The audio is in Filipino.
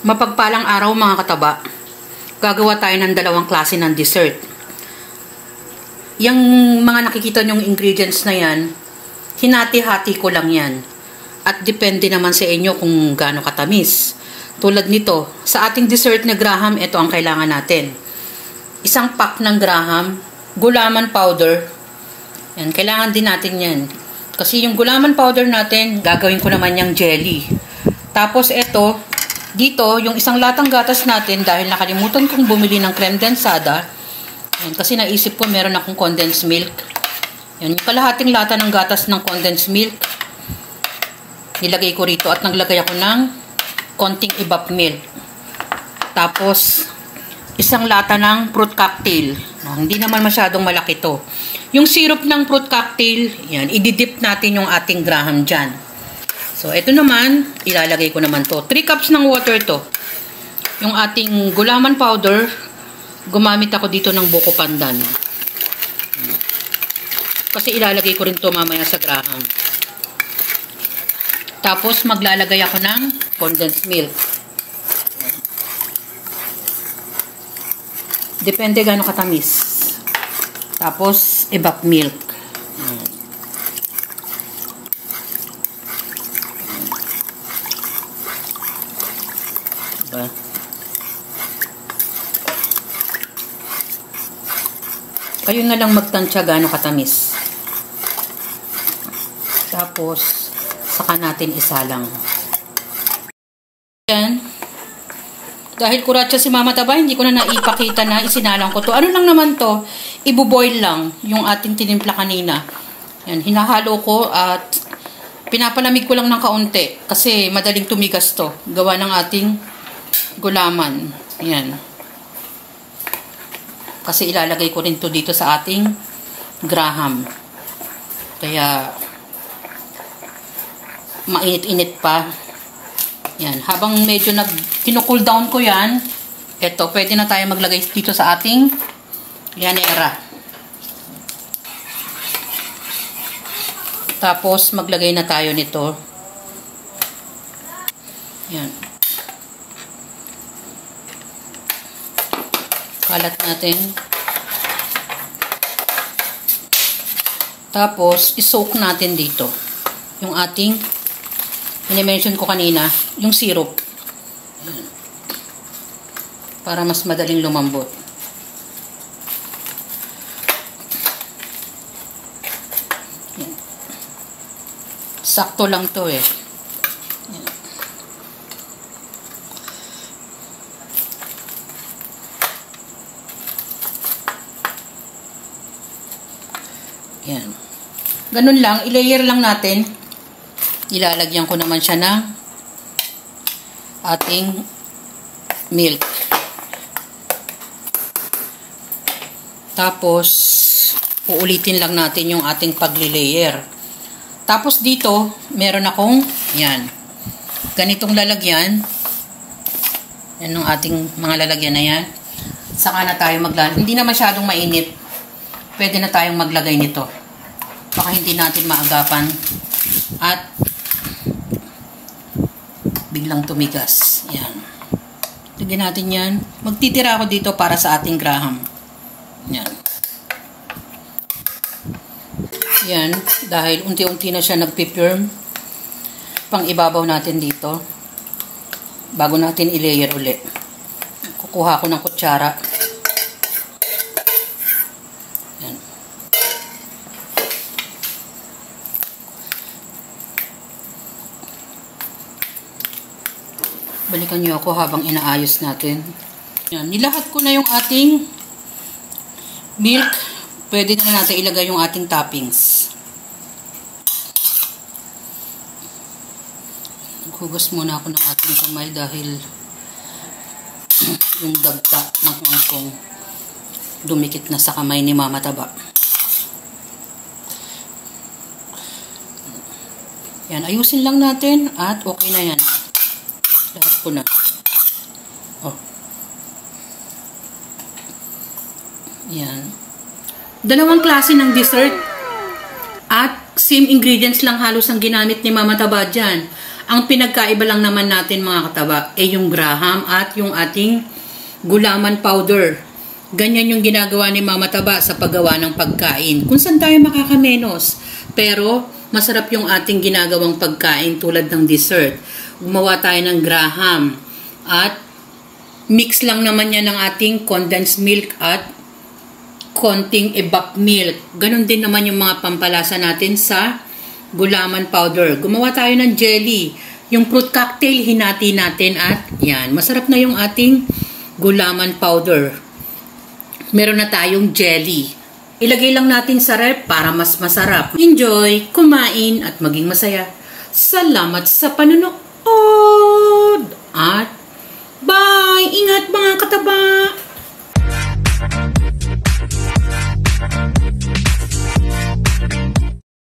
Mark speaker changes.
Speaker 1: Mapagpalang araw mga kataba. Gagawa tayo ng dalawang klase ng dessert. Yung mga nakikita nyong ingredients na yan, hinati-hati ko lang yan. At depende naman sa inyo kung gaano katamis. Tulad nito, sa ating dessert na graham, ito ang kailangan natin. Isang pack ng graham, gulaman powder. Yan, kailangan din natin yan. Kasi yung gulaman powder natin, gagawin ko naman yung jelly. Tapos ito, dito, yung isang latang gatas natin, dahil nakalimutan kong bumili ng creme densada, yan, kasi naisip ko meron akong condensed milk. Yan, yung kalahating lata ng gatas ng condensed milk, nilagay ko rito at naglagay ako ng konting evap milk. Tapos, isang lata ng fruit cocktail. No, hindi naman masyadong malaki to. Yung syrup ng fruit cocktail, yan, ididip natin yung ating graham dyan. So, ito naman, ilalagay ko naman to. 3 cups ng water to. Yung ating gulaman powder, gumamit ako dito ng buko pandan. Kasi ilalagay ko rin to mamaya sa graham. Tapos, maglalagay ako ng condensed milk. Depende gaano katamis. Tapos, evap milk. Diba? Kayo na lang magtansya gaano katamis. Tapos, saka natin isalang. Yan. Dahil kuratsa si Mama Taba, hindi ko na naipakita na isinalang ko to. Ano lang naman to? Ibuboil lang yung ating tinimpla kanina. Yan, hinahalo ko at pinapalamig ko lang ng kaunti kasi madaling tumigas to. Gawa ng ating gulaman. Yan. Kasi ilalagay ko rin to dito sa ating graham. Kaya mainit-init pa. Yan. Habang medyo kinu-cool down ko yan, eto, pwede na tayo maglagay dito sa ating yanera. Tapos, maglagay na tayo nito. Yan. Kalat natin. Tapos, isoak natin dito yung ating ini-mention ko kanina, yung syrup. Ayan. Para mas madaling lumambot. Ayan. Sakto lang to eh. Ayan. Ayan. Ganun lang, i-layer lang natin. Ilalagyan ko naman siya ng ating milk. Tapos, uulitin lang natin yung ating pagli-layer. Tapos dito, meron akong, yan, ganitong lalagyan. Yan yung ating mga lalagyan na yan. Saka na tayo maglalagay. Hindi na masyadong mainit. Pwede na tayong maglagay nito. Baka hindi natin maagapan. At biglang tumigas. Yan. Lagyan natin yan. Magtitira ako dito para sa ating graham. Yan. Yan. Dahil unti-unti na siya nagpipirm. Pang ibabaw natin dito. Bago natin i-layer ulit. Kukuha ko ng kutsara. Yan. Balikan niyo ako habang inaayos natin. Yan, nilahat ko na yung ating milk. Pwede na natin ilagay yung ating toppings. Naghugas muna ako ng ating kamay dahil yung dagta ng kangkong dumikit na sa kamay ni Mama Taba. Yan, ayusin lang natin at okay na yan. Lahat ko na. Oh. Yan. Dalawang klase ng dessert at same ingredients lang halos ang ginamit ni Mama Taba dyan. Ang pinagkaiba lang naman natin mga kataba ay yung Graham at yung ating gulaman powder. Ganyan yung ginagawa ni Mama Taba sa paggawa ng pagkain. Kung saan tayo makakamenos. Pero masarap yung ating ginagawang pagkain tulad ng dessert. Gumawa tayo ng Graham. At mix lang naman yan ng ating condensed milk at konting evap milk. Ganon din naman yung mga pampalasa natin sa gulaman powder. Gumawa tayo ng jelly. Yung fruit cocktail, hinati natin at yan. Masarap na yung ating gulaman powder. Meron na tayong jelly. Ilagay lang natin sa ref para mas masarap. Enjoy, kumain at maging masaya. Salamat sa panonood. At bye! Ingat mga kataba!